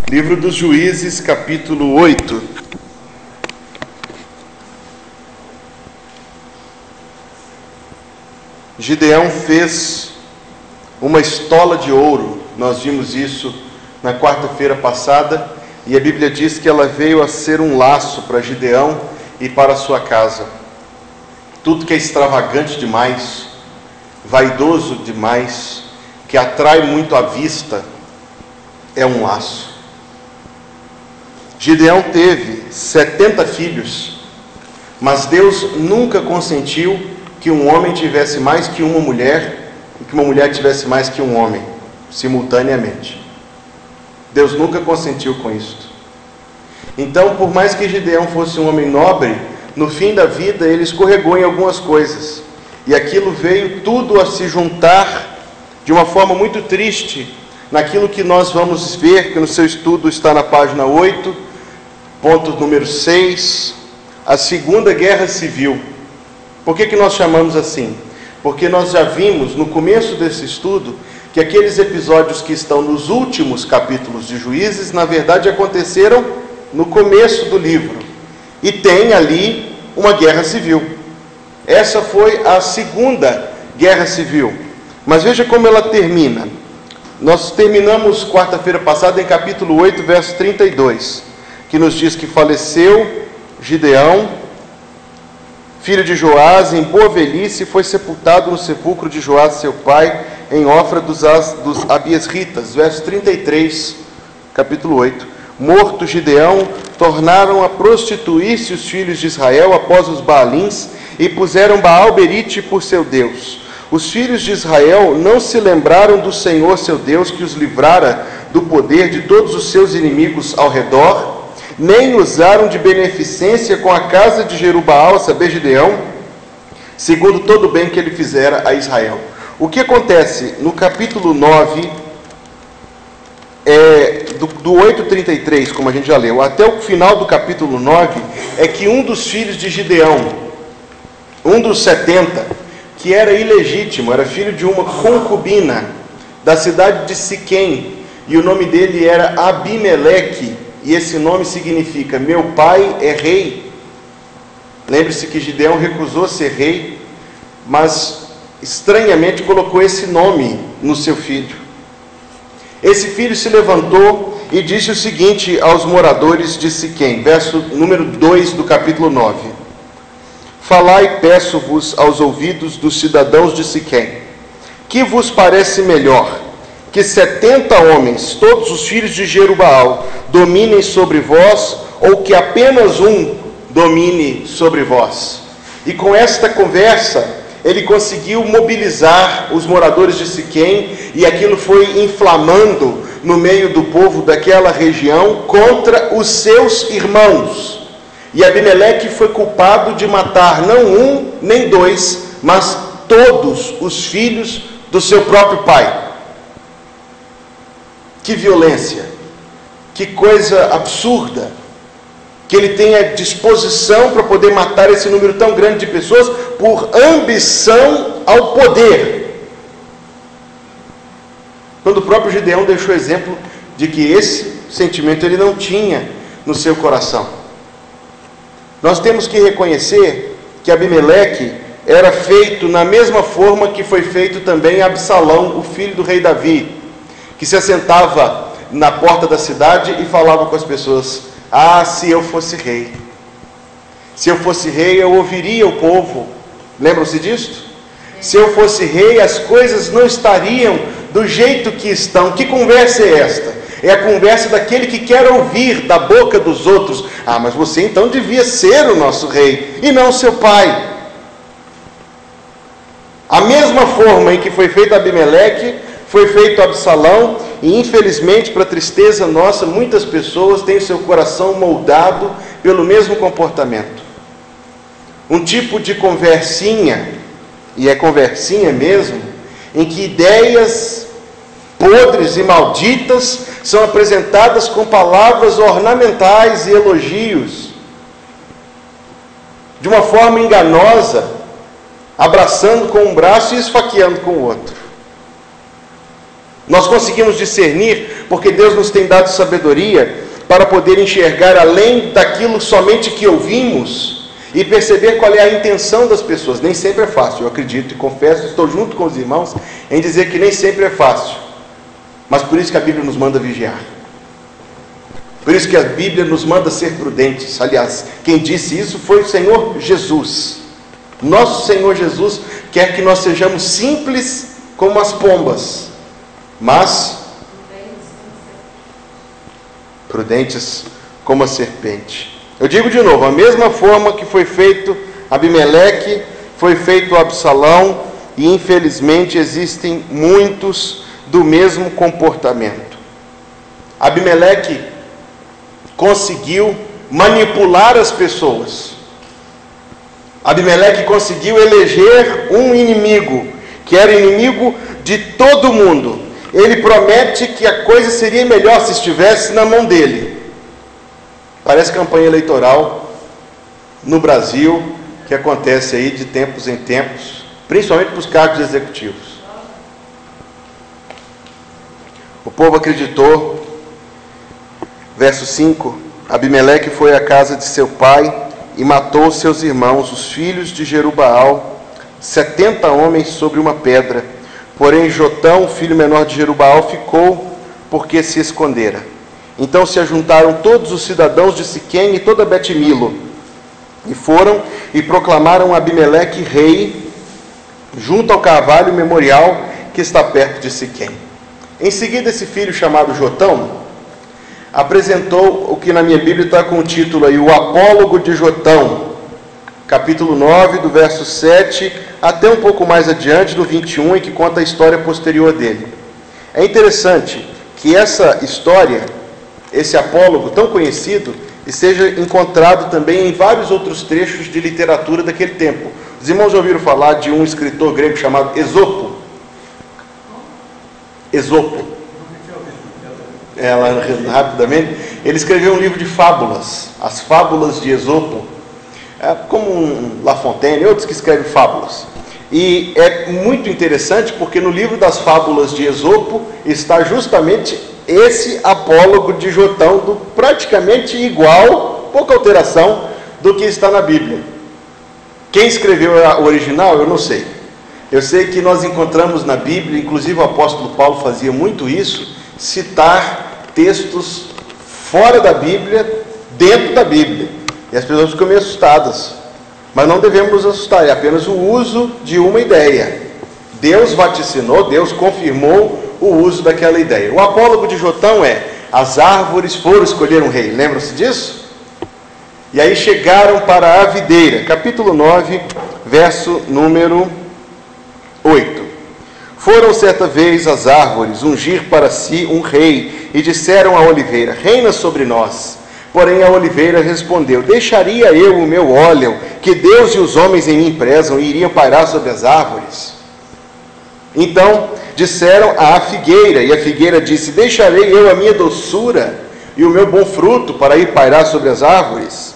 Livro dos Juízes, capítulo 8. Gideão fez uma estola de ouro. Nós vimos isso na quarta-feira passada, e a Bíblia diz que ela veio a ser um laço para Gideão e para a sua casa. Tudo que é extravagante demais, vaidoso demais, que atrai muito à vista, é um laço. Gideão teve 70 filhos, mas Deus nunca consentiu que um homem tivesse mais que uma mulher e que uma mulher tivesse mais que um homem, simultaneamente. Deus nunca consentiu com isso. Então, por mais que Gideão fosse um homem nobre, no fim da vida ele escorregou em algumas coisas, e aquilo veio tudo a se juntar de uma forma muito triste naquilo que nós vamos ver, que no seu estudo está na página 8, ponto número 6, a Segunda Guerra Civil. Por que nós chamamos assim? Porque nós já vimos no começo desse estudo que aqueles episódios que estão nos últimos capítulos de Juízes, na verdade aconteceram no começo do livro, e tem ali uma guerra civil. Essa foi a Segunda Guerra Civil, mas veja como ela termina. Nós terminamos quarta-feira passada em capítulo 8, verso 32, que nos diz que faleceu Gideão, filho de Joás, em boa velhice, e foi sepultado no sepulcro de Joás, seu pai, em Ofra dos Abiesritas. Verso 33, capítulo 8. Morto Gideão, tornaram a prostituir-se os filhos de Israel após os Baalins, e puseram Baal-Berite por seu Deus. Os filhos de Israel não se lembraram do Senhor seu Deus, que os livrara do poder de todos os seus inimigos ao redor, nem usaram de beneficência com a casa de Jerubaal, a saber, Gideão, segundo todo o bem que ele fizera a Israel. O que acontece no capítulo 9, do 8:33, como a gente já leu, até o final do capítulo 9, é que um dos filhos de Gideão, um dos 70, que era ilegítimo, era filho de uma concubina da cidade de Siquém, e o nome dele era Abimeleque, e esse nome significa: meu pai é rei. Lembre-se que Gideão recusou ser rei, mas estranhamente colocou esse nome no seu filho. Esse filho se levantou e disse o seguinte aos moradores de Siquém, verso número 2 do capítulo 9: falai, peço-vos, aos ouvidos dos cidadãos de Siquém, que vos parece melhor que 70 homens, todos os filhos de Jerubaal, dominem sobre vós, ou que apenas um domine sobre vós? E com esta conversa, ele conseguiu mobilizar os moradores de Siquém, e aquilo foi inflamando no meio do povo daquela região contra os seus irmãos. E Abimeleque foi culpado de matar não um, nem dois, mas todos os filhos do seu próprio pai. Que violência, que coisa absurda, que ele tenha disposição para poder matar esse número tão grande de pessoas por ambição ao poder. Quando o próprio Gideão deixou exemplo de que esse sentimento ele não tinha no seu coração. Nós temos que reconhecer que Abimeleque era feito na mesma forma que foi feito também Absalão, o filho do rei Davi, que se assentava na porta da cidade e falava com as pessoas: ah, se eu fosse rei, se eu fosse rei eu ouviria o povo. Lembram-se disto? Se eu fosse rei as coisas não estariam do jeito que estão. Que conversa é esta? É a conversa daquele que quer ouvir da boca dos outros: ah, mas você então devia ser o nosso rei e não seu pai. A mesma forma em que foi feito Abimeleque, foi feito Absalão, e infelizmente, para tristeza nossa, muitas pessoas têm seu coração moldado pelo mesmo comportamento. Um tipo de conversinha, e é conversinha mesmo, em que ideias podres e malditas são apresentadas com palavras ornamentais e elogios, de uma forma enganosa, abraçando com um braço e esfaqueando com o outro. Nós conseguimos discernir porque Deus nos tem dado sabedoria para poder enxergar além daquilo somente que ouvimos e perceber qual é a intenção das pessoas. Nem sempre é fácil, eu acredito e confesso, estou junto com os irmãos em dizer que nem sempre é fácil. Mas por isso que a Bíblia nos manda vigiar. Por isso que a Bíblia nos manda ser prudentes. Aliás, quem disse isso foi o Senhor Jesus. Nosso Senhor Jesus quer que nós sejamos simples como as pombas, mas prudentes como a serpente. Eu digo de novo, a mesma forma que foi feito Abimeleque, foi feito Absalão, e infelizmente existem muitos do mesmo comportamento. Abimeleque conseguiu manipular as pessoas. Abimeleque conseguiu eleger um inimigo, que era inimigo de todo mundo. Ele promete que a coisa seria melhor se estivesse na mão dele. Parece campanha eleitoral no Brasil, que acontece aí de tempos em tempos, principalmente para os cargos executivos. O povo acreditou. Verso 5, Abimeleque foi à casa de seu pai e matou seus irmãos, os filhos de Jerubaal, 70 homens sobre uma pedra. Porém Jotão, filho menor de Jerubaal, ficou porque se escondera. Então se ajuntaram todos os cidadãos de Siquém e toda Bet-Milo, e foram e proclamaram Abimeleque rei, junto ao carvalho memorial que está perto de Siquém. Em seguida, esse filho chamado Jotão apresentou o que na minha Bíblia está com o título aí, o Apólogo de Jotão, capítulo 9, do verso 7 até um pouco mais adiante, do 21, em que conta a história posterior dele. É interessante que essa história, esse apólogo tão conhecido, seja encontrado também em vários outros trechos de literatura daquele tempo. Os irmãos já ouviram falar de um escritor grego chamado Esopo? Esopo. Rapidamente, ele escreveu um livro de fábulas, as fábulas de Esopo, como um La Fontaine e outros que escrevem fábulas. E é muito interessante porque no livro das fábulas de Esopo está justamente esse apólogo de Jotão, praticamente igual, pouca alteração do que está na Bíblia. Quem escreveu o original, eu não sei. Eu sei que nós encontramos na Bíblia, inclusive o apóstolo Paulo fazia muito isso, citar textos fora da Bíblia, dentro da Bíblia. E as pessoas ficam meio assustadas. Mas não devemos nos assustar, é apenas o uso de uma ideia. Deus vaticinou, Deus confirmou o uso daquela ideia. O apólogo de Jotão é: as árvores foram escolher um rei. Lembram-se disso? E aí chegaram para a videira. Capítulo 9, verso número 8. Foram certa vez as árvores ungir para si um rei, e disseram à oliveira: reina sobre nós. Porém a oliveira respondeu: deixaria eu o meu óleo, que Deus e os homens em mim prezam, e iriam pairar sobre as árvores? Então disseram à figueira, e a figueira disse: deixarei eu a minha doçura e o meu bom fruto para ir pairar sobre as árvores?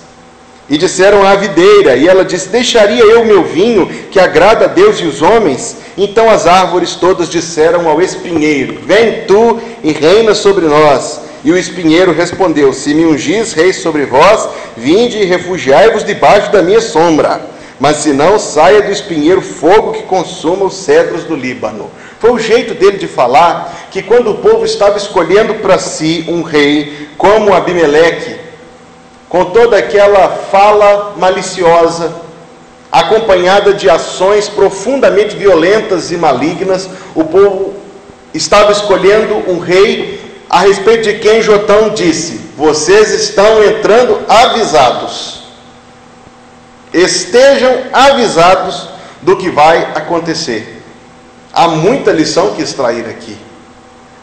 E disseram à videira, e ela disse: deixaria eu o meu vinho, que agrada a Deus e os homens? Então as árvores todas disseram ao espinheiro: vem tu e reina sobre nós. E o espinheiro respondeu: se me ungis rei sobre vós, vinde e refugiai-vos debaixo da minha sombra. Mas se não, saia do espinheiro fogo que consuma os cedros do Líbano. Foi o jeito dele de falar que quando o povo estava escolhendo para si um rei, como Abimeleque, com toda aquela fala maliciosa, acompanhada de ações profundamente violentas e malignas, o povo estava escolhendo um rei a respeito de quem Jotão disse: vocês estão entrando avisados. Estejam avisados do que vai acontecer. Há muita lição que extrair aqui.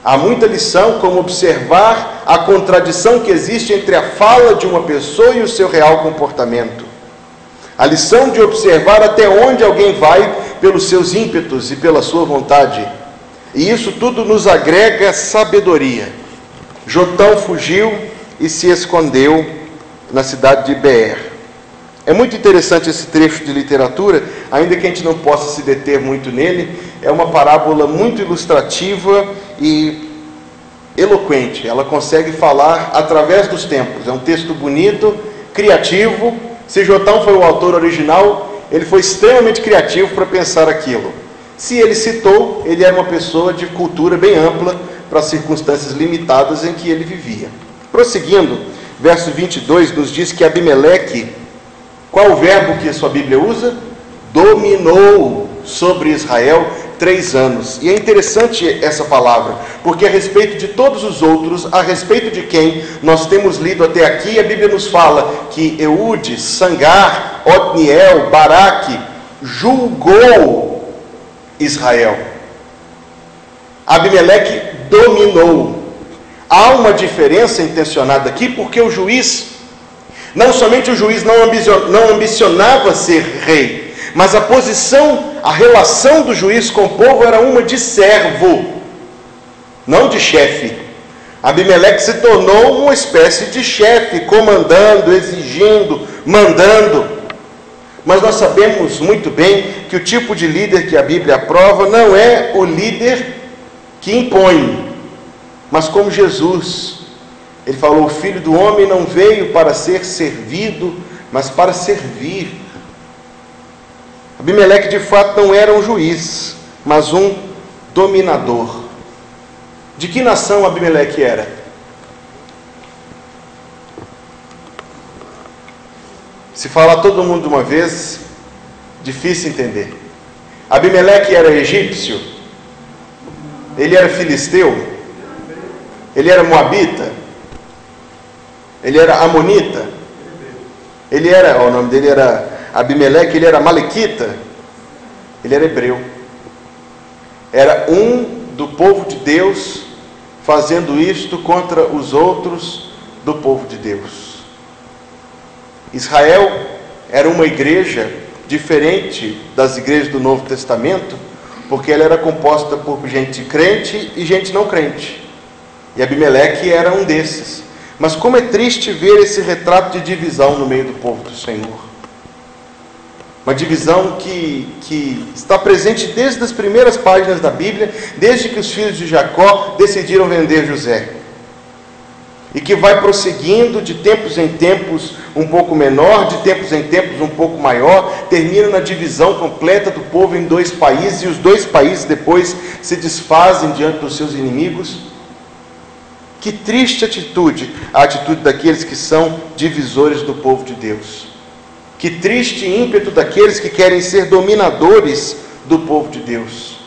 Há muita lição como observar a contradição que existe entre a fala de uma pessoa e o seu real comportamento. A lição de observar até onde alguém vai pelos seus ímpetos e pela sua vontade. E isso tudo nos agrega sabedoria. Jotão fugiu e se escondeu na cidade de Beer. É muito interessante esse trecho de literatura, ainda que a gente não possa se deter muito nele. É uma parábola muito ilustrativa e eloquente. Ela consegue falar através dos tempos. É um texto bonito, criativo. Se Jotão foi o autor original, ele foi extremamente criativo para pensar aquilo. Se ele citou, ele era uma pessoa de cultura bem ampla para as circunstâncias limitadas em que ele vivia. Prosseguindo, verso 22 nos diz que Abimeleque, qual o verbo que a sua Bíblia usa? Dominou sobre Israel 3 anos. E é interessante essa palavra, porque a respeito de todos os outros, a respeito de quem nós temos lido até aqui, a Bíblia nos fala que Eude, Sangar, Otniel, Baraque julgou Israel. Abimeleque dominou. Há uma diferença intencionada aqui, porque o juiz, não somente o juiz não ambicionava ser rei, mas a posição, a relação do juiz com o povo era uma de servo, não de chefe. Abimeleque se tornou uma espécie de chefe, comandando, exigindo, mandando. Mas nós sabemos muito bem que o tipo de líder que a Bíblia aprova não é o líder que impõe, mas como Jesus. Ele falou: o Filho do Homem não veio para ser servido, mas para servir. Abimeleque de fato não era um juiz, mas um dominador. De que nação Abimeleque era? Se falar todo mundo de uma vez, difícil entender. Abimeleque era egípcio? Ele era filisteu? Ele era moabita? Ele era amonita? Ele era, o nome dele era Abimeleque, ele era malequita? Ele era hebreu. Era um do povo de Deus fazendo isto contra os outros do povo de Deus. Israel era uma igreja diferente das igrejas do Novo Testamento, porque ela era composta por gente crente e gente não crente. E Abimeleque era um desses. Mas como é triste ver esse retrato de divisão no meio do povo do Senhor. Uma divisão que está presente desde as primeiras páginas da Bíblia, desde que os filhos de Jacó decidiram vender José. E que vai prosseguindo de tempos em tempos um pouco menor, de tempos em tempos um pouco maior, termina na divisão completa do povo em 2 países, e os 2 países depois se desfazem diante dos seus inimigos. Que triste atitude, a atitude daqueles que são divisores do povo de Deus. Que triste ímpeto daqueles que querem ser dominadores do povo de Deus.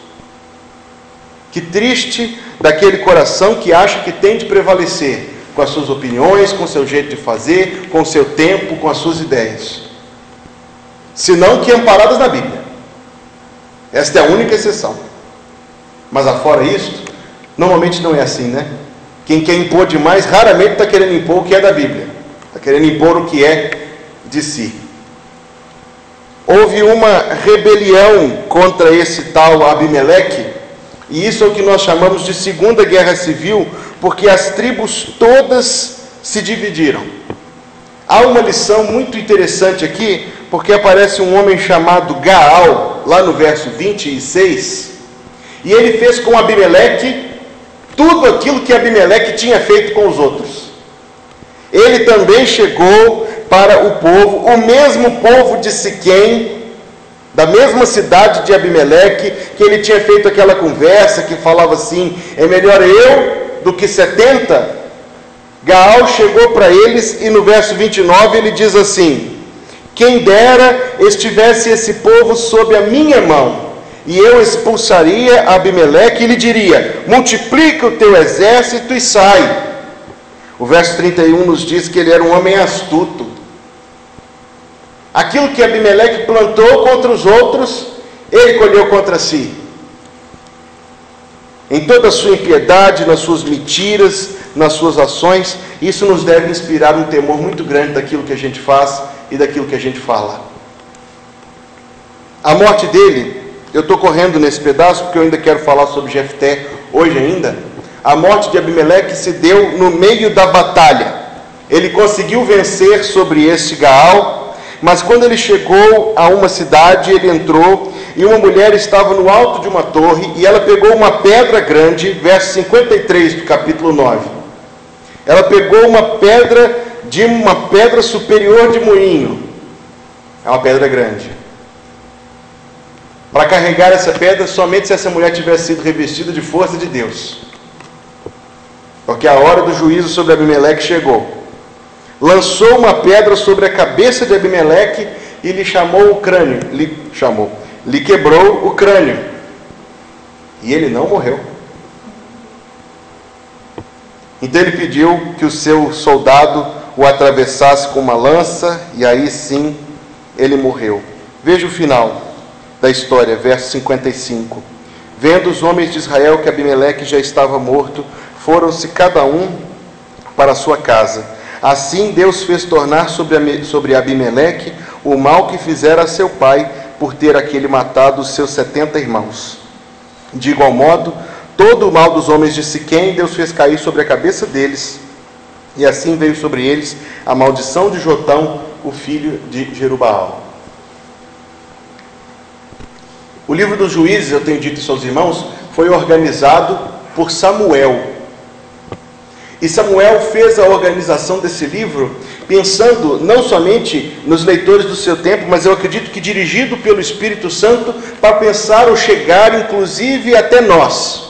Que triste daquele coração que acha que tem de prevalecer com as suas opiniões, com o seu jeito de fazer, com o seu tempo, com as suas ideias. Senão que amparadas na Bíblia. Esta é a única exceção. Mas afora isto, normalmente não é assim, né? Quem quer impor demais, raramente está querendo impor o que é da Bíblia. Está querendo impor o que é de si. Houve uma rebelião contra esse tal Abimeleque, e isso é o que nós chamamos de Segunda Guerra Civil, porque as tribos todas se dividiram. Há uma lição muito interessante aqui, porque aparece um homem chamado Gaal, lá no verso 26, e ele fez com Abimeleque tudo aquilo que Abimeleque tinha feito com os outros. Ele também chegou para o povo, o mesmo povo de Siquém, da mesma cidade de Abimeleque, que ele tinha feito aquela conversa que falava assim: é melhor eu do que 70. Gaal chegou para eles e no verso 29 ele diz assim: quem dera estivesse esse povo sob a minha mão, e eu expulsaria Abimeleque e lhe diria: multiplica o teu exército e sai. O verso 31 nos diz que ele era um homem astuto. Aquilo que Abimeleque plantou contra os outros, ele colheu contra si. Em toda a sua impiedade, nas suas mentiras, nas suas ações, isso nos deve inspirar um temor muito grande daquilo que a gente faz e daquilo que a gente fala. A morte dele, eu estou correndo nesse pedaço porque eu ainda quero falar sobre Jefté hoje ainda. A morte de Abimeleque se deu no meio da batalha. Ele conseguiu vencer sobre este Gaal, mas quando ele chegou a uma cidade, ele entrou e uma mulher estava no alto de uma torre, e ela pegou uma pedra grande, verso 53 do capítulo 9. Ela pegou uma pedra superior de moinho, é uma pedra grande. Para carregar essa pedra, somente se essa mulher tivesse sido revestida de força de Deus. Porque a hora do juízo sobre Abimeleque chegou. Lançou uma pedra sobre a cabeça de Abimeleque e lhe chamou o crânio. Lhe quebrou o crânio. E ele não morreu. Então ele pediu que o seu soldado o atravessasse com uma lança, e aí sim ele morreu. Veja o final da história, verso 55. Vendo os homens de Israel que Abimeleque já estava morto, foram-se cada um para a sua casa. Assim Deus fez tornar sobre Abimeleque o mal que fizera a seu pai, por ter aquele matado os seus 70 irmãos. De igual modo, todo o mal dos homens de Siquém, Deus fez cair sobre a cabeça deles, e assim veio sobre eles a maldição de Jotão, o filho de Jerubaal. O livro dos Juízes, eu tenho dito isso aos irmãos, foi organizado por Samuel. E Samuel fez a organização desse livro pensando não somente nos leitores do seu tempo, mas eu acredito que dirigido pelo Espírito Santo para pensar ou chegar inclusive até nós.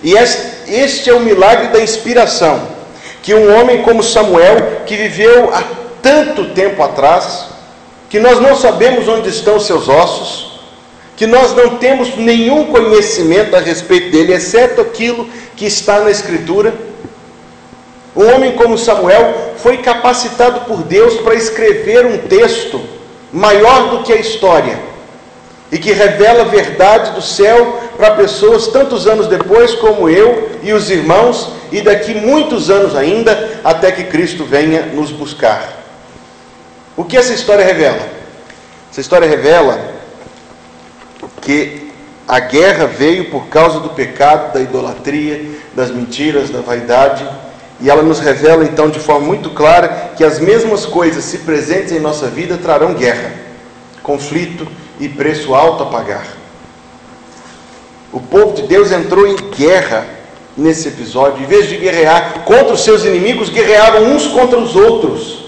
E este é o milagre da inspiração, que um homem como Samuel, que viveu há tanto tempo atrás, que nós não sabemos onde estão seus ossos, que nós não temos nenhum conhecimento a respeito dele, exceto aquilo que está na Escritura. Um homem como Samuel foi capacitado por Deus para escrever um texto maior do que a história, e que revela a verdade do céu para pessoas tantos anos depois, como eu e os irmãos, e daqui muitos anos ainda, até que Cristo venha nos buscar. O que essa história revela? Essa história revela que a guerra veio por causa do pecado, da idolatria, das mentiras, da vaidade, e ela nos revela então de forma muito clara que as mesmas coisas, se presentes em nossa vida, trarão guerra, conflito e preço alto a pagar. O povo de Deus entrou em guerra nesse episódio. Em vez de guerrear contra os seus inimigos, guerrearam uns contra os outros.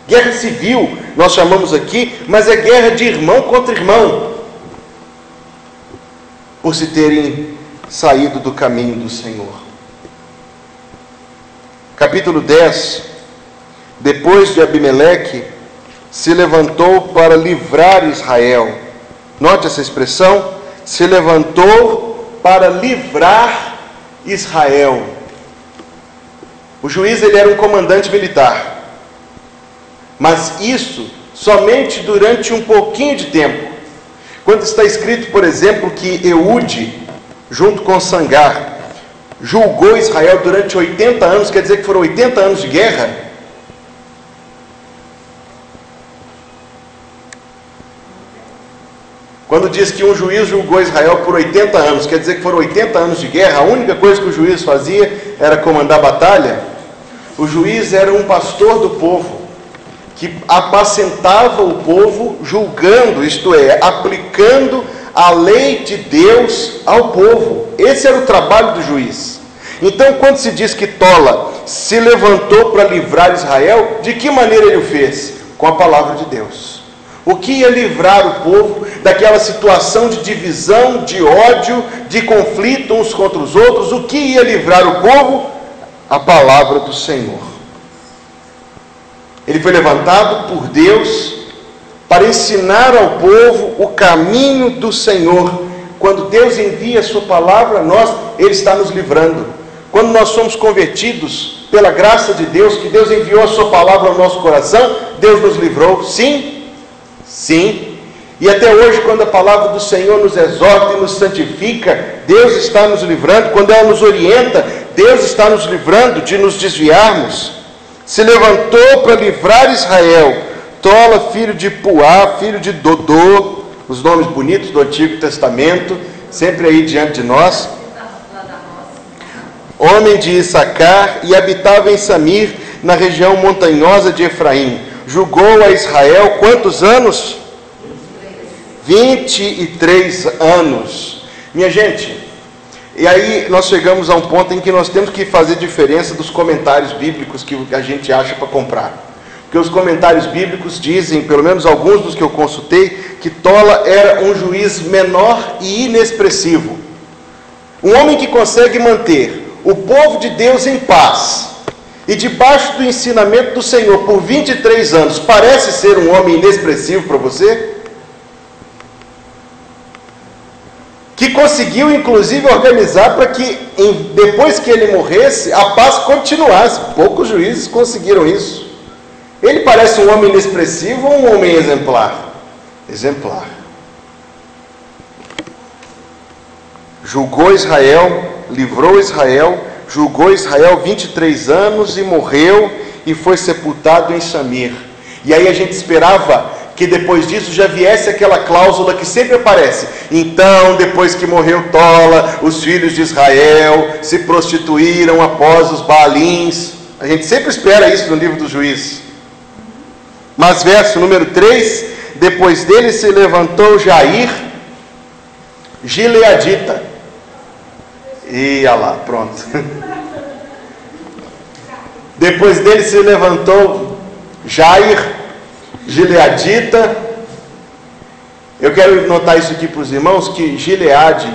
Guerra civil, nós chamamos aqui, mas é guerra de irmão contra irmão, por se terem saído do caminho do Senhor. Capítulo 10. Depois de Abimeleque, se levantou para livrar Israel. Note essa expressão, se levantou para livrar Israel. O juiz, ele era um comandante militar, mas isso somente durante um pouquinho de tempo. Quando está escrito, por exemplo, que Eude, junto com Sangar, julgou Israel durante 80 anos, quer dizer que foram 80 anos de guerra. Quando diz que um juiz julgou Israel por 80 anos, quer dizer que foram 80 anos de guerra. A única coisa que o juiz fazia era comandar a batalha. O juiz era um pastor do povo, que apacentava o povo julgando, isto é, aplicando a lei de Deus ao povo. Esse era o trabalho do juiz. Então, quando se diz que Tola se levantou para livrar Israel, de que maneira ele o fez? Com a palavra de Deus. O que ia livrar o povo daquela situação de divisão, de ódio, de conflito uns contra os outros? O que ia livrar o povo? A palavra do Senhor. Ele foi levantado por Deus para ensinar ao povo o caminho do Senhor. Quando Deus envia a sua palavra a nós, Ele está nos livrando. Quando nós somos convertidos pela graça de Deus, que Deus enviou a sua palavra ao nosso coração, Deus nos livrou, sim, sim. E até hoje, quando a palavra do Senhor nos exorta e nos santifica, Deus está nos livrando. Quando ela nos orienta, Deus está nos livrando de nos desviarmos. Se levantou para livrar Israel. Tola, filho de Puá, filho de Dodô, os nomes bonitos do Antigo Testamento, sempre aí diante de nós. Homem de Issacar, e habitava em Samir, na região montanhosa de Efraim. Julgou a Israel quantos anos? 23 anos. Minha gente, e aí nós chegamos a um ponto em que nós temos que fazer diferença dos comentários bíblicos que a gente acha para comprar. Porque os comentários bíblicos dizem, pelo menos alguns dos que eu consultei, que Tola era um juiz menor e inexpressivo. Um homem que consegue manter o povo de Deus em paz e debaixo do ensinamento do Senhor por 23 anos, parece ser um homem inexpressivo para você? Que conseguiu inclusive organizar para que depois que ele morresse, a paz continuasse. Poucos juízes conseguiram isso. Ele parece um homem inexpressivo ou um homem exemplar? Exemplar. Julgou Israel, livrou Israel, julgou Israel 23 anos e morreu e foi sepultado em Samir. E aí a gente esperava que depois disso já viesse aquela cláusula que sempre aparece. Então, depois que morreu Tola, os filhos de Israel se prostituíram após os Baalins. A gente sempre espera isso no livro dos Juízes. Mas verso número 3, depois dele se levantou Jair, Gileadita. E olha lá, pronto. Depois dele se levantou Jair, Gileadita. Eu quero notar isso aqui para os irmãos, que Gileade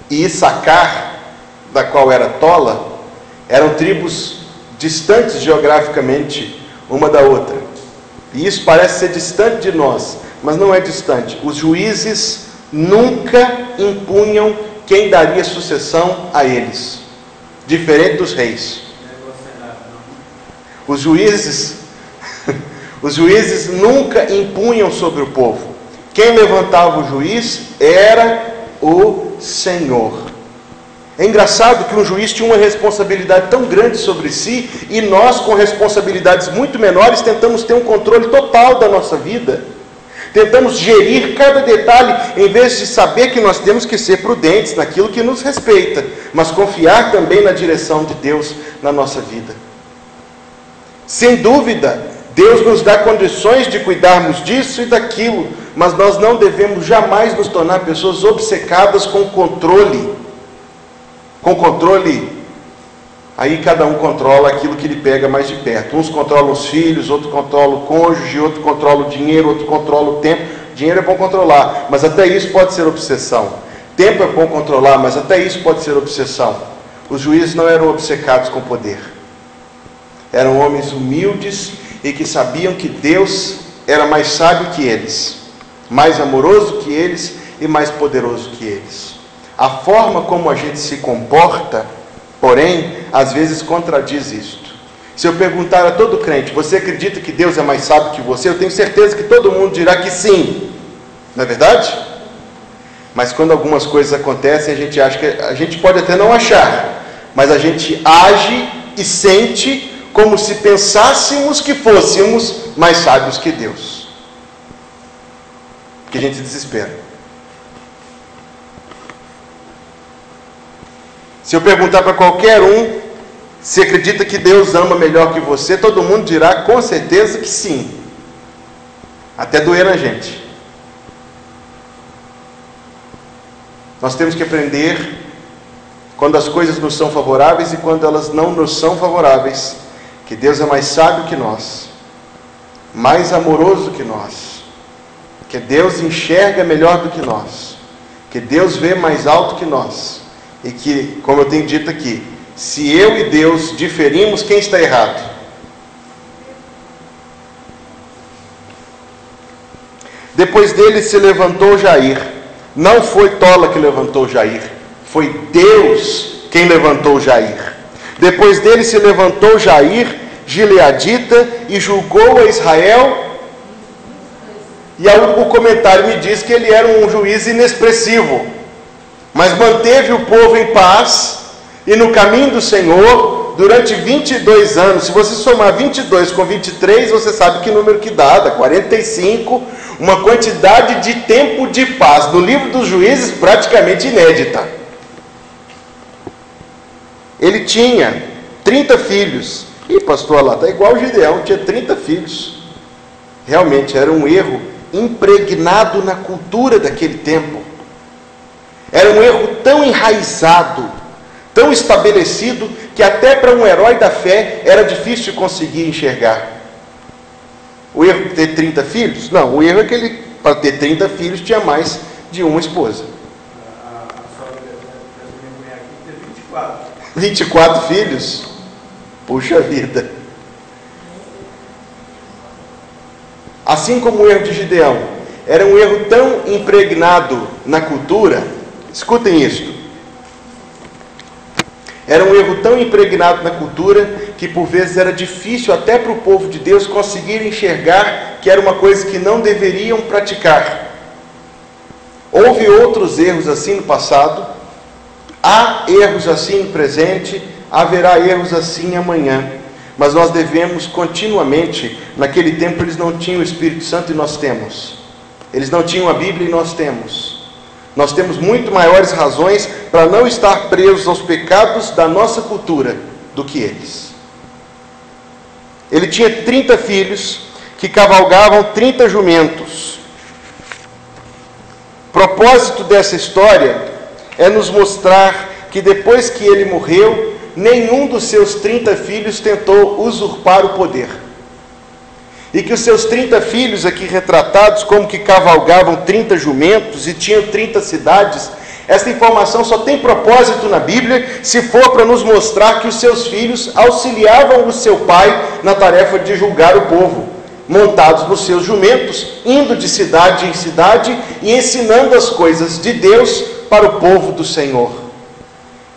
e Issacar, da qual era Tola, eram tribos distantes geograficamente uma da outra. E isso parece ser distante de nós, mas não é distante. Os juízes nunca impunham quem daria sucessão a eles, diferente dos reis. Os juízes nunca impunham sobre o povo. Quem levantava o juiz era o Senhor. É engraçado que um juiz tinha uma responsabilidade tão grande sobre si, e nós, com responsabilidades muito menores, tentamos ter um controle total da nossa vida. Tentamos gerir cada detalhe, em vez de saber que nós temos que ser prudentes naquilo que nos respeita, mas confiar também na direção de Deus na nossa vida. Sem dúvida, Deus nos dá condições de cuidarmos disso e daquilo, mas nós não devemos jamais nos tornar pessoas obcecadas com controle. Aí cada um controla aquilo que lhe pega mais de perto. Uns controlam os filhos, outro controla o cônjuge, outro controla o dinheiro, outro controla o tempo. Dinheiro é bom controlar, mas até isso pode ser obsessão. Tempo é bom controlar, mas até isso pode ser obsessão. Os juízes não eram obcecados com poder. Eram homens humildes e que sabiam que Deus era mais sábio que eles, mais amoroso que eles e mais poderoso que eles. A forma como a gente se comporta, porém, às vezes contradiz isto. Se eu perguntar a todo crente, você acredita que Deus é mais sábio que você? Eu tenho certeza que todo mundo dirá que sim. Não é verdade? Mas quando algumas coisas acontecem, a gente acha que a gente pode até não achar, mas a gente age e sente como se pensássemos que fôssemos mais sábios que Deus. Porque a gente se desespera. Se eu perguntar para qualquer um se acredita que Deus ama melhor que você, todo mundo dirá com certeza que sim. Até doer na gente. Nós temos que aprender quando as coisas nos são favoráveis e quando elas não nos são favoráveis, que Deus é mais sábio que nós, mais amoroso que nós, que Deus enxerga melhor do que nós, que Deus vê mais alto que nós, e que, como eu tenho dito aqui, se eu e Deus diferimos, quem está errado? Depois dele se levantou Jair. Não foi Tola que levantou Jair, foi Deus quem levantou Jair. Depois dele se levantou Jair, Gileadita, e julgou a Israel. E aí o comentário me diz que ele era um juiz inexpressivo, mas manteve o povo em paz e no caminho do Senhor durante 22 anos. Se você somar 22 com 23, você sabe que número que dá 45, uma quantidade de tempo de paz no livro dos Juízes praticamente inédita. Ele tinha 30 filhos. Ih, pastor, lá está igual o Gideão, tinha 30 filhos. Realmente era um erro impregnado na cultura daquele tempo. Era um erro tão enraizado, tão estabelecido, que até para um herói da fé era difícil conseguir enxergar. O erro de ter 30 filhos? Não, o erro é que ele, para ter 30 filhos, tinha mais de uma esposa. A sogra dessa minha mulher aqui teve 24. 24 filhos? Puxa vida. Assim como o erro de Gideão era um erro tão impregnado na cultura, escutem isto. Era um erro tão impregnado na cultura que por vezes era difícil até para o povo de Deus conseguir enxergar que era uma coisa que não deveriam praticar. Houve outros erros assim no passado, há erros assim no presente, haverá erros assim amanhã. Mas nós devemos continuamente, naquele tempo eles não tinham o Espírito Santo e nós temos. Eles não tinham a Bíblia e nós temos. Nós temos muito maiores razões para não estar presos aos pecados da nossa cultura do que eles. Ele tinha 30 filhos que cavalgavam 30 jumentos. O propósito dessa história é nos mostrar que depois que ele morreu, nenhum dos seus 30 filhos tentou usurpar o poder. E que os seus 30 filhos aqui retratados como que cavalgavam 30 jumentos e tinham 30 cidades, essa informação só tem propósito na Bíblia se for para nos mostrar que os seus filhos auxiliavam o seu pai na tarefa de julgar o povo, montados nos seus jumentos, indo de cidade em cidade e ensinando as coisas de Deus para o povo do Senhor.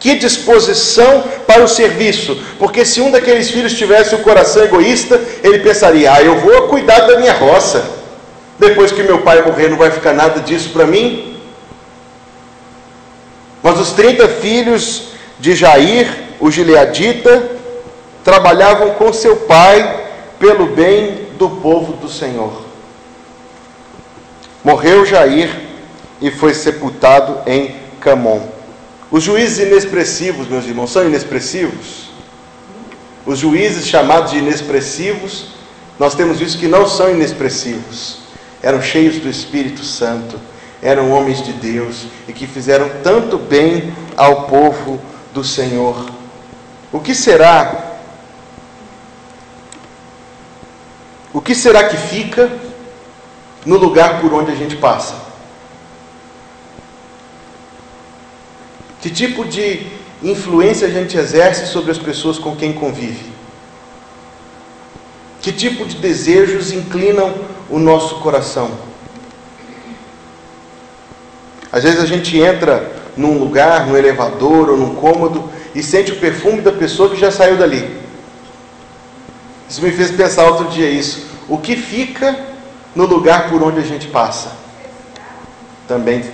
Que disposição para o serviço, porque se um daqueles filhos tivesse o coração egoísta, ele pensaria, eu vou cuidar da minha roça, depois que meu pai morrer não vai ficar nada disso para mim. Mas os 30 filhos de Jair, o gileadita, trabalhavam com seu pai pelo bem do povo do Senhor. Morreu Jair e foi sepultado em Camon. Os juízes inexpressivos, meus irmãos, são inexpressivos? Os juízes chamados de inexpressivos, nós temos visto que não são inexpressivos. Eram cheios do Espírito Santo, eram homens de Deus e que fizeram tanto bem ao povo do Senhor. O que será que fica no lugar por onde a gente passa? Que tipo de influência a gente exerce sobre as pessoas com quem convive? Que tipo de desejos inclinam o nosso coração? Às vezes a gente entra num lugar, num elevador ou num cômodo e sente o perfume da pessoa que já saiu dali. Isso me fez pensar outro dia isso. O que fica no lugar por onde a gente passa? Também.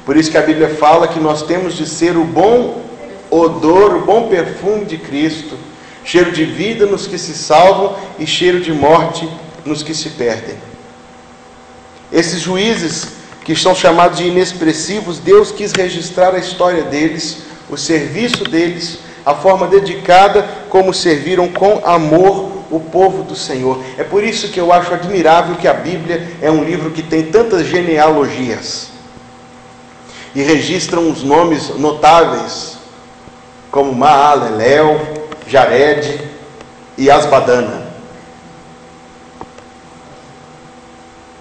Por isso que a Bíblia fala que nós temos de ser o bom odor, o bom perfume de Cristo, cheiro de vida nos que se salvam e cheiro de morte nos que se perdem. Esses juízes que são chamados de inexpressivos, Deus quis registrar a história deles, o serviço deles, a forma dedicada como serviram com amor o povo do Senhor. É por isso que eu acho admirável que a Bíblia é um livro que tem tantas genealogias e registram os nomes notáveis como Maalalel, Jared e Asbadana.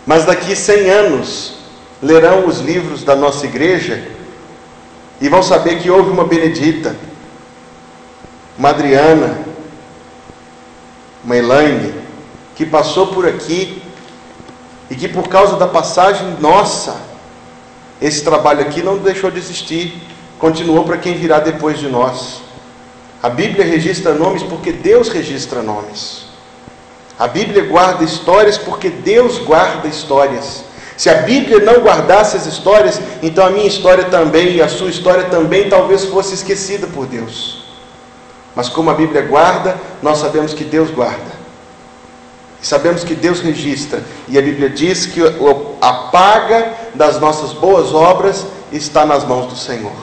Mas daqui 100 anos lerão os livros da nossa igreja e vão saber que houve uma Benedita, uma Adriana, uma Elaine, que passou por aqui e que por causa da passagem nossa, esse trabalho aqui não deixou de existir, continuou para quem virá depois de nós. A Bíblia registra nomes porque Deus registra nomes. A Bíblia guarda histórias porque Deus guarda histórias. Se a Bíblia não guardasse as histórias, então a minha história também e a sua história também talvez fosse esquecida por Deus. Mas como a Bíblia guarda, nós sabemos que Deus guarda. Sabemos que Deus registra, e a Bíblia diz que a paga das nossas boas obras está nas mãos do Senhor.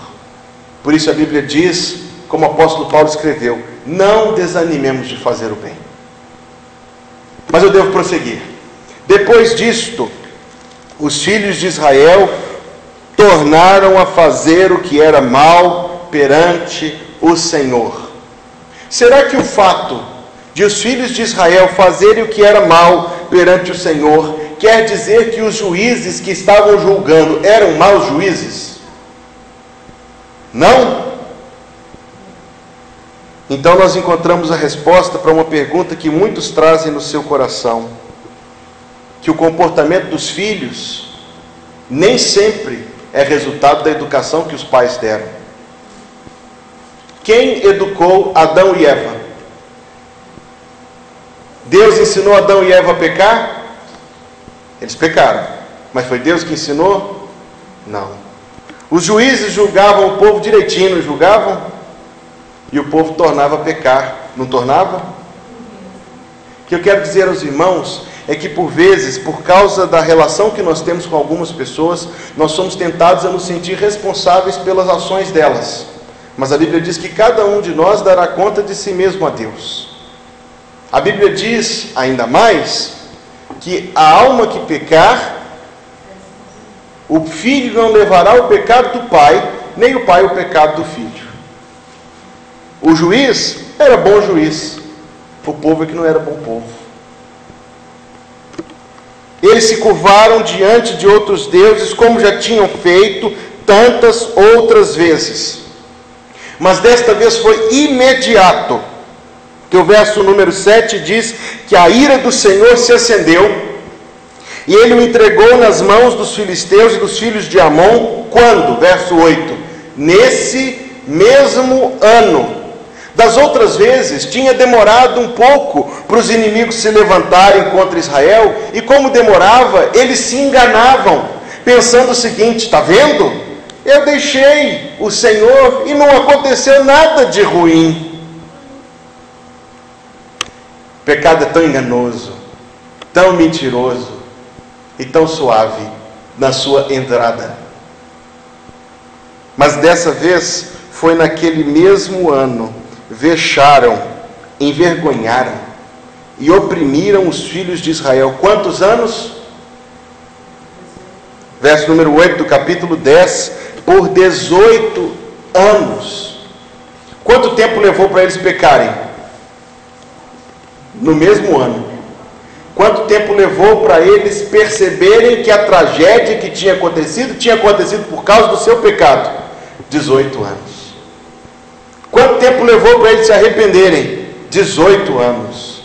Por isso a Bíblia diz, como o apóstolo Paulo escreveu, não desanimemos de fazer o bem. Mas eu devo prosseguir. Depois disto, os filhos de Israel tornaram a fazer o que era mal perante o Senhor. Será que o fato de os filhos de Israel fazerem o que era mal perante o Senhor quer dizer que os juízes que estavam julgando eram maus juízes? Não? Então nós encontramos a resposta para uma pergunta que muitos trazem no seu coração, que o comportamento dos filhos nem sempre é resultado da educação que os pais deram. Quem educou Adão e Eva? Deus ensinou Adão e Eva a pecar? Eles pecaram, mas foi Deus que ensinou? Não. Os juízes julgavam o povo direitinho, não julgavam? E o povo tornava a pecar, não tornava? O que eu quero dizer aos irmãos é que por vezes, por causa da relação que nós temos com algumas pessoas, nós somos tentados a nos sentir responsáveis pelas ações delas. Mas a Bíblia diz que cada um de nós dará conta de si mesmo a Deus. A Bíblia diz, ainda mais, que a alma que pecar, o filho não levará o pecado do pai, nem o pai o pecado do filho. O juiz era bom juiz, o povo é que não era bom povo. Eles se curvaram diante de outros deuses, como já tinham feito tantas outras vezes. Mas desta vez foi imediato, que o verso número 7 diz que a ira do Senhor se acendeu, e ele o entregou nas mãos dos filisteus e dos filhos de Amon. Quando? Verso 8. Nesse mesmo ano. Das outras vezes, tinha demorado um pouco para os inimigos se levantarem contra Israel, e como demorava, eles se enganavam, pensando o seguinte: está vendo? Eu deixei o Senhor e não aconteceu nada de ruim. O pecado é tão enganoso, tão mentiroso e tão suave na sua entrada. Mas dessa vez, foi naquele mesmo ano, vexaram, envergonharam e oprimiram os filhos de Israel. Quantos anos? Verso número 8 do capítulo 10, por 18 anos. Quanto tempo levou para eles pecarem? No mesmo ano. Quanto tempo levou para eles perceberem que a tragédia que tinha acontecido por causa do seu pecado? 18 anos. Quanto tempo levou para eles se arrependerem? 18 anos.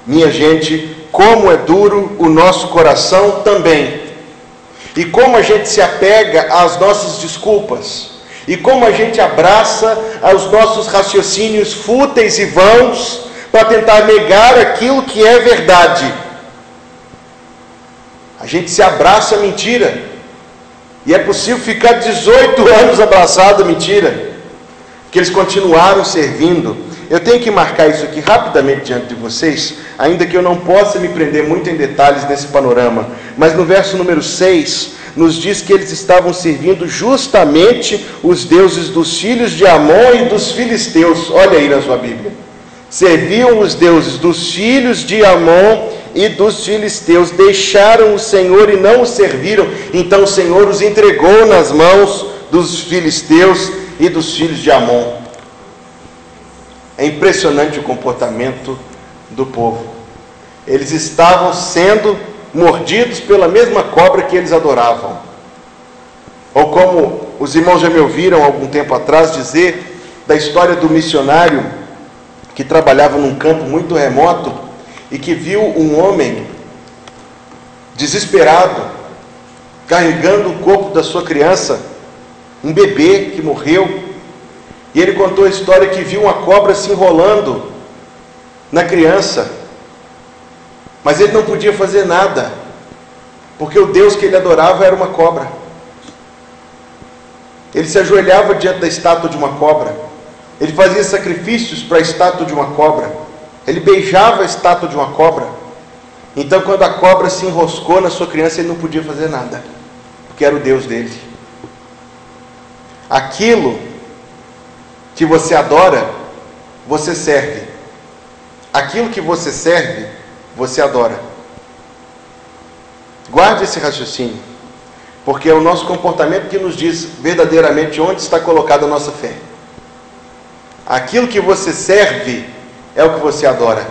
Minha gente, como é duro o nosso coração também. E como a gente se apega às nossas desculpas. E como a gente abraça aos nossos raciocínios fúteis e vãos para tentar negar aquilo que é verdade. A gente se abraça à mentira. E é possível ficar 18 anos abraçado à mentira. Que eles continuaram servindo. Eu tenho que marcar isso aqui rapidamente diante de vocês, ainda que eu não possa me prender muito em detalhes nesse panorama, mas no verso número 6, nos diz que eles estavam servindo justamente os deuses dos filhos de Amon e dos filisteus. Olha aí na sua Bíblia. Serviam os deuses dos filhos de Amon e dos filisteus, deixaram o Senhor e não o serviram, então o Senhor os entregou nas mãos dos filisteus e dos filhos de Amon. É impressionante o comportamento do povo. Eles estavam sendo mordidos pela mesma cobra que eles adoravam. Ou como os irmãos já me ouviram algum tempo atrás dizer da história do missionário que trabalhava num campo muito remoto e que viu um homem desesperado carregando o corpo da sua criança, um bebê que morreu, e ele contou a história que viu uma cobra se enrolando na criança, mas ele não podia fazer nada, porque o Deus que ele adorava era uma cobra. Ele se ajoelhava diante da estátua de uma cobra, ele fazia sacrifícios para a estátua de uma cobra, ele beijava a estátua de uma cobra. Então quando a cobra se enroscou na sua criança, ele não podia fazer nada, porque era o Deus dele. Aquilo que você adora, você serve. Aquilo que você serve, você adora. Guarde esse raciocínio, porque é o nosso comportamento que nos diz verdadeiramente onde está colocada a nossa fé. Aquilo que você serve é o que você adora.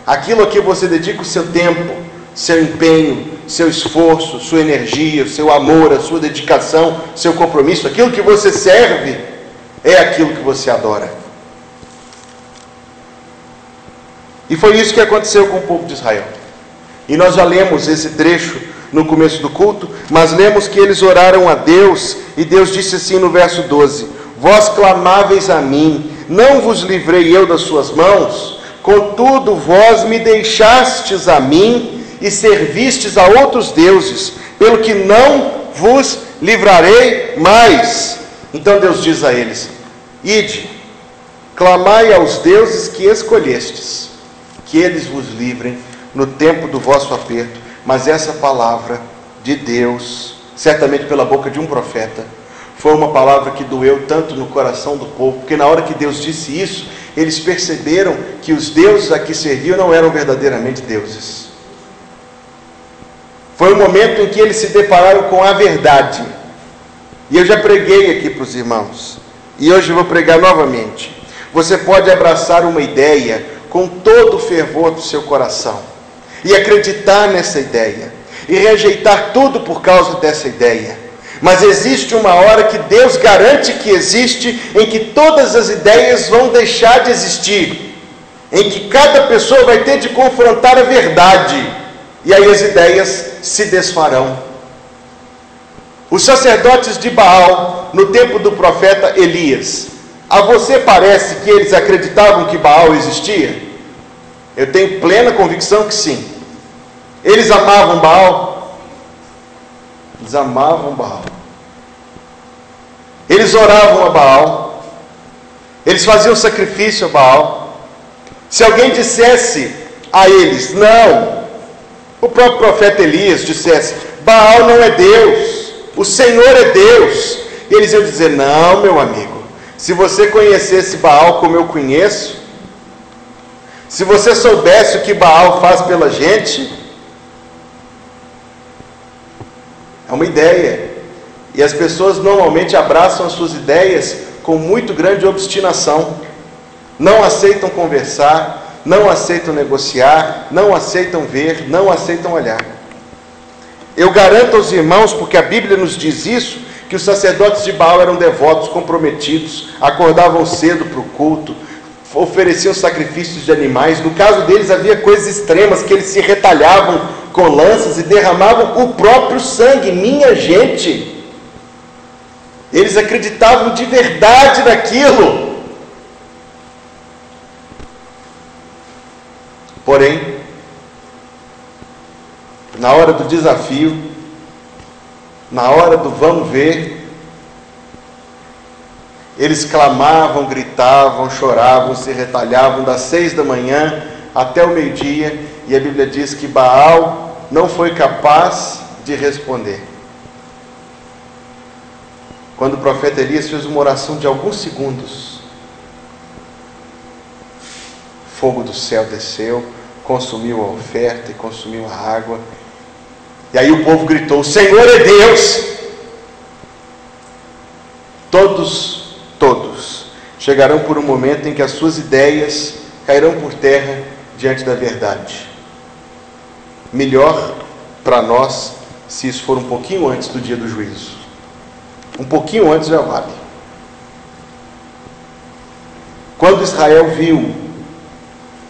Aquilo a que você dedica o seu tempo, seu empenho, seu esforço, sua energia, seu amor, a sua dedicação, seu compromisso, aquilo que você serve é aquilo que você adora. E foi isso que aconteceu com o povo de Israel. E nós já lemos esse trecho no começo do culto, mas lemos que eles oraram a Deus, e Deus disse assim no verso 12: vós clamáveis a mim, não vos livrei eu das suas mãos, contudo vós me deixastes a mim, e servistes a outros deuses, pelo que não vos livrarei mais. Então Deus diz a eles: ide, clamai aos deuses que escolhestes, que eles vos livrem no tempo do vosso aperto. Mas essa palavra de Deus, certamente pela boca de um profeta, foi uma palavra que doeu tanto no coração do povo, porque na hora que Deus disse isso, eles perceberam que os deuses a que serviam não eram verdadeiramente deuses. Foi um momento em que eles se depararam com a verdade. E eu já preguei aqui para os irmãos, e hoje eu vou pregar novamente. Você pode abraçar uma ideia com todo o fervor do seu coração, e acreditar nessa ideia, e rejeitar tudo por causa dessa ideia. Mas existe uma hora que Deus garante que existe, em que todas as ideias vão deixar de existir, em que cada pessoa vai ter de confrontar a verdade, e aí as ideias se desfarão. Os sacerdotes de Baal, no tempo do profeta Elias, a você parece que eles acreditavam que Baal existia? Eu tenho plena convicção que sim. Eles amavam Baal? Eles amavam Baal. Eles oravam a Baal. Eles faziam sacrifício a Baal. Se alguém dissesse a eles, não, o próprio profeta Elias dissesse, Baal não é Deus, o Senhor é Deus, e eles iam dizer, não, meu amigo, se você conhecesse Baal como eu conheço, se você soubesse o que Baal faz pela gente, é uma ideia. E as pessoas normalmente abraçam as suas ideias com muito grande obstinação. Não aceitam conversar, não aceitam negociar, não aceitam ver, não aceitam olhar. Eu garanto aos irmãos, porque a Bíblia nos diz isso, que os sacerdotes de Baal eram devotos, comprometidos, acordavam cedo para o culto, ofereciam sacrifícios de animais. No caso deles havia coisas extremas, que eles se retalhavam com lanças e derramavam o próprio sangue. Minha gente, eles acreditavam de verdade naquilo. Porém, na hora do desafio, na hora do vamos ver, eles clamavam, gritavam, choravam, se retalhavam das 6 da manhã até o meio-dia, e a Bíblia diz que Baal não foi capaz de responder. Quando o profeta Elias fez uma oração de alguns segundos, fogo do céu desceu, consumiu a oferta e consumiu a água, e aí o povo gritou, o Senhor é Deus. Todos chegarão por um momento em que as suas ideias cairão por terra diante da verdade. Melhor para nós se isso for um pouquinho antes do dia do juízo. Um pouquinho antes já vale. Quando Israel viu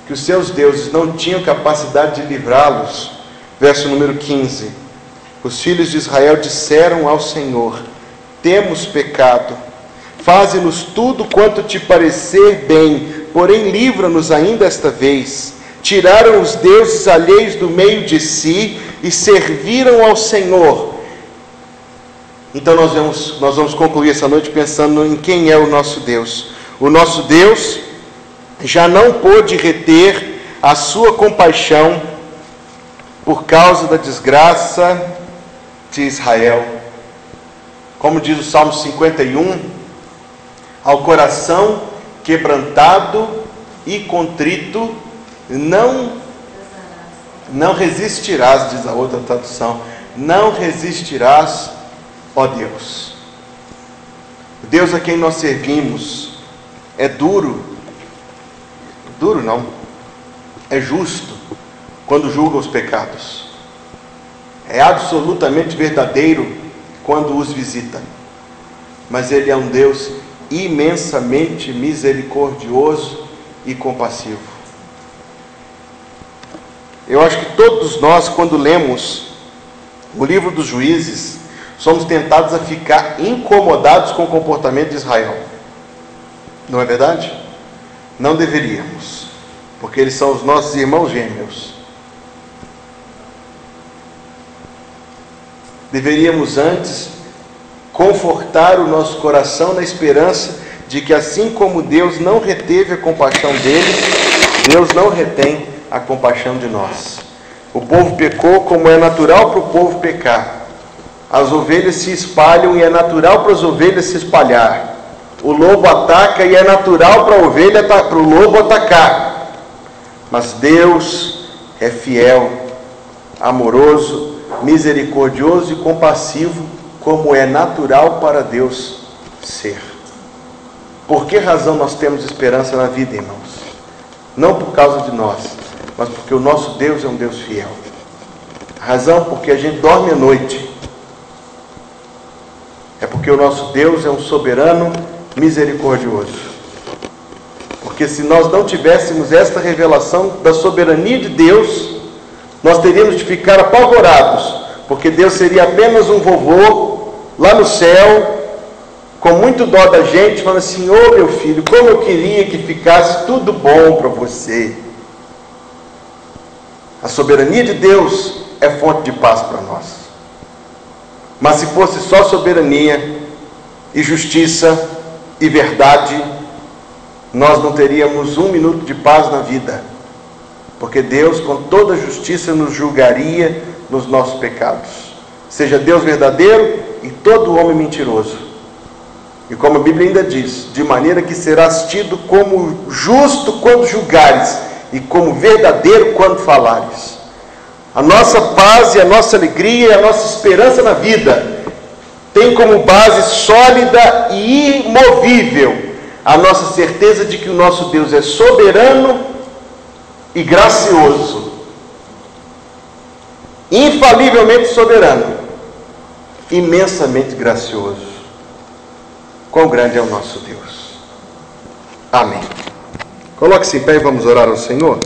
que os seus deuses não tinham capacidade de livrá-los, verso número 15, os filhos de Israel disseram ao Senhor, temos pecado, faze-nos tudo quanto te parecer bem, porém livra-nos ainda esta vez. Tiraram os deuses alheios do meio de si e serviram ao Senhor. Então nós vamos concluir essa noite pensando em quem é o nosso Deus. O nosso Deus já não pôde reter a sua compaixão por causa da desgraça de Israel. Como diz o Salmo 51, ao coração quebrantado e contrito não resistirás, diz a outra tradução, não resistirás, ó Deus. O Deus a quem nós servimos é duro não, é justo quando julga os pecados, é absolutamente verdadeiro quando os visita, mas Ele é um Deus imensamente misericordioso e compassivo. Eu acho que todos nós, quando lemos o livro dos Juízes, somos tentados a ficar incomodados com o comportamento de Israel. Não é verdade? Não deveríamos, porque eles são os nossos irmãos gêmeos. Deveríamos antes confortar o nosso coração na esperança de que, assim como Deus não reteve a compaixão deles, Deus não retém a compaixão de nós. O povo pecou como é natural para o povo pecar. As ovelhas se espalham e é natural para as ovelhas se espalhar. O lobo ataca e é natural para o lobo atacar. Mas Deus é fiel, amoroso, misericordioso e compassivo, como é natural para Deus ser. Por que razão nós temos esperança na vida, irmãos? Não por causa de nós, mas porque o nosso Deus é um Deus fiel. A razão porque a gente dorme à noite é porque o nosso Deus é um soberano misericordioso. Porque se nós não tivéssemos esta revelação da soberania de Deus, nós teríamos de ficar apavorados, porque Deus seria apenas um vovô lá no céu, com muito dó da gente, falando assim: ô meu filho, como eu queria que ficasse tudo bom para você. A soberania de Deus é fonte de paz para nós. Mas se fosse só soberania e justiça e verdade, nós não teríamos um minuto de paz na vida, porque Deus com toda justiça nos julgaria nos nossos pecados. Seja Deus verdadeiro e todo homem mentiroso. E como a Bíblia ainda diz, de maneira que serás tido como justo quando julgares e como verdadeiro quando falares. A nossa paz e a nossa alegria e a nossa esperança na vida tem como base sólida e imovível a nossa certeza de que o nosso Deus é soberano e gracioso, infalivelmente soberano, imensamente gracioso. Quão grande é o nosso Deus. Amém. Coloque-se em pé e vamos orar ao Senhor.